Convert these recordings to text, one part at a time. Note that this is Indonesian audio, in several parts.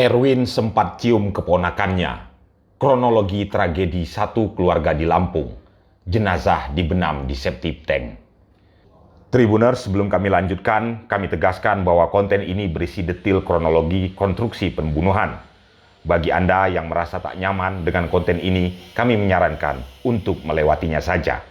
Erwin sempat cium keponakannya. Kronologi tragedi satu keluarga di Lampung. Jenazah dibenam di septic tank. Tribuners, sebelum kami lanjutkan, kami tegaskan bahwa konten ini berisi detil kronologi konstruksi pembunuhan. Bagi Anda yang merasa tak nyaman dengan konten ini, kami menyarankan untuk melewatinya saja.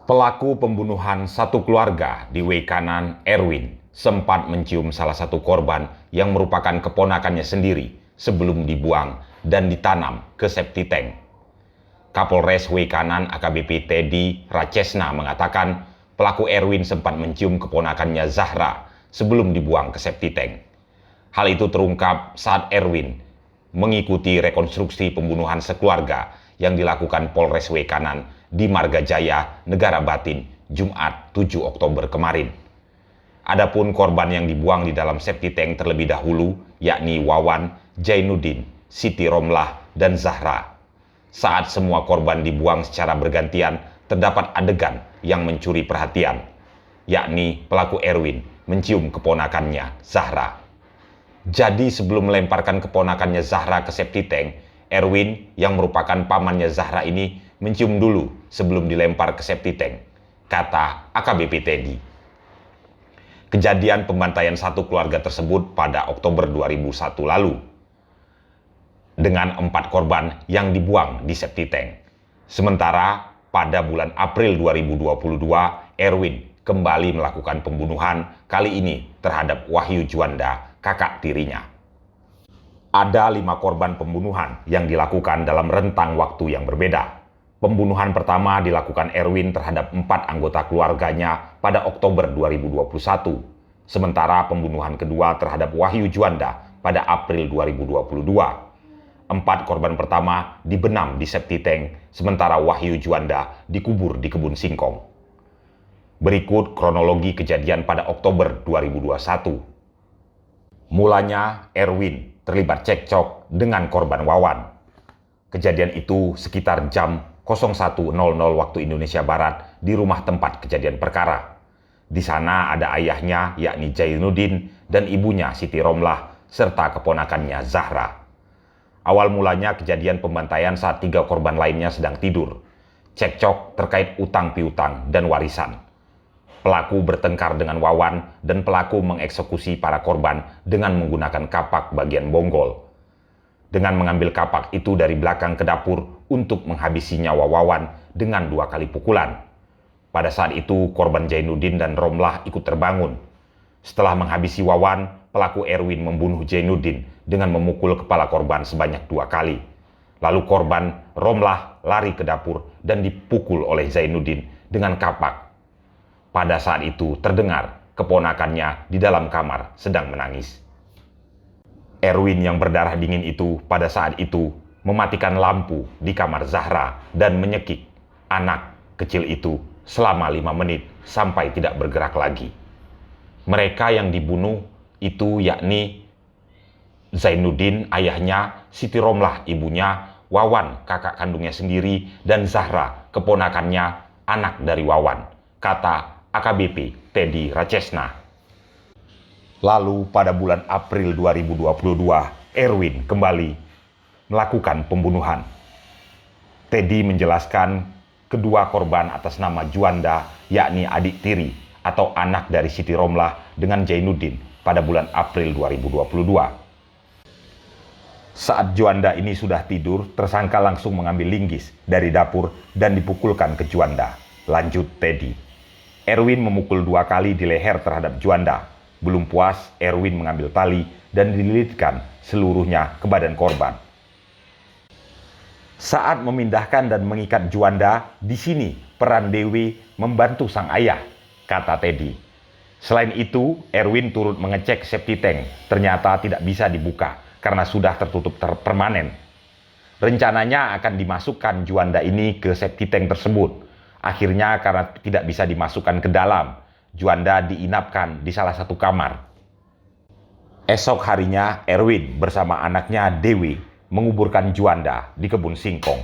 Pelaku pembunuhan satu keluarga di W kanan, Erwin, sempat mencium salah satu korban yang merupakan keponakannya sendiri sebelum dibuang dan ditanam ke septic tank. Kapolres W kanan AKBP Teddy Rachesna mengatakan pelaku Erwin sempat mencium keponakannya Zahra sebelum dibuang ke septic tank. Hal itu terungkap saat Erwin mengikuti rekonstruksi pembunuhan sekeluarga yang dilakukan Polres W kanan di Marga Jaya, Negara Batin, Jumat 7 Oktober kemarin. Adapun korban yang dibuang di dalam septic tank terlebih dahulu, yakni Wawan, Jainuddin, Siti Romlah, dan Zahra. Saat semua korban dibuang secara bergantian, terdapat adegan yang mencuri perhatian, yakni pelaku Erwin mencium keponakannya, Zahra. Jadi sebelum melemparkan keponakannya Zahra ke septic tank, Erwin yang merupakan pamannya Zahra ini mencium dulu sebelum dilempar ke septic tank, kata AKBP Teddy. Kejadian pembantaian satu keluarga tersebut pada Oktober 2001 lalu, dengan 4 korban yang dibuang di septic tank. Sementara pada bulan April 2022, Erwin kembali melakukan pembunuhan, kali ini terhadap Wahyu Juanda, kakak tirinya. Ada 5 korban pembunuhan yang dilakukan dalam rentang waktu yang berbeda. Pembunuhan pertama dilakukan Erwin terhadap 4 anggota keluarganya pada Oktober 2021. Sementara pembunuhan kedua terhadap Wahyu Juanda pada April 2022. 4 korban pertama dibenam di septic tank, sementara Wahyu Juanda dikubur di kebun singkong. Berikut kronologi kejadian pada Oktober 2021. Mulanya, Erwin terlibat cekcok dengan korban Wawan. Kejadian itu sekitar jam 01.00 waktu Indonesia Barat di rumah tempat kejadian perkara. Di sana ada ayahnya, yakni Jainuddin, dan ibunya Siti Romlah, serta keponakannya Zahra. Awal mulanya kejadian pembantaian saat 3 korban lainnya sedang tidur. Cekcok terkait utang piutang dan warisan. Pelaku bertengkar dengan Wawan dan pelaku mengeksekusi para korban dengan menggunakan kapak bagian bonggol. Dengan mengambil kapak itu dari belakang ke dapur untuk menghabisi nyawa Wawan dengan 2 kali pukulan. Pada saat itu korban Jainuddin dan Romlah ikut terbangun. Setelah menghabisi Wawan, pelaku Erwin membunuh Jainuddin dengan memukul kepala korban sebanyak 2 kali. Lalu korban Romlah lari ke dapur dan dipukul oleh Jainuddin dengan kapak. Pada saat itu terdengar keponakannya di dalam kamar sedang menangis. Erwin yang berdarah dingin itu pada saat itu mematikan lampu di kamar Zahra dan menyekik anak kecil itu selama 5 menit sampai tidak bergerak lagi. Mereka yang dibunuh itu yakni Jainuddin, ayahnya, Siti Romlah, ibunya, Wawan, kakak kandungnya sendiri, dan Zahra, keponakannya, anak dari Wawan, kata AKBP Teddy Rachesna. Lalu pada bulan April 2022, Erwin kembali melakukan pembunuhan. Teddy menjelaskan kedua korban atas nama Juanda, yakni adik tiri atau anak dari Siti Romlah dengan Jainuddin pada bulan April 2022. Saat Juanda ini sudah tidur, tersangka langsung mengambil linggis dari dapur dan dipukulkan ke Juanda. Lanjut Teddy. Erwin memukul 2 kali di leher terhadap Juanda. Belum puas, Erwin mengambil tali dan dililitkan seluruhnya ke badan korban. Saat memindahkan dan mengikat Juanda, di sini peran Dewi membantu sang ayah, kata Teddy. Selain itu, Erwin turut mengecek septic tank. Ternyata tidak bisa dibuka karena sudah tertutup permanen. Rencananya akan dimasukkan Juanda ini ke septic tank tersebut. Akhirnya karena tidak bisa dimasukkan ke dalam, Juanda diinapkan di salah satu kamar. Esok harinya, Erwin bersama anaknya Dewi menguburkan Juanda di kebun singkong.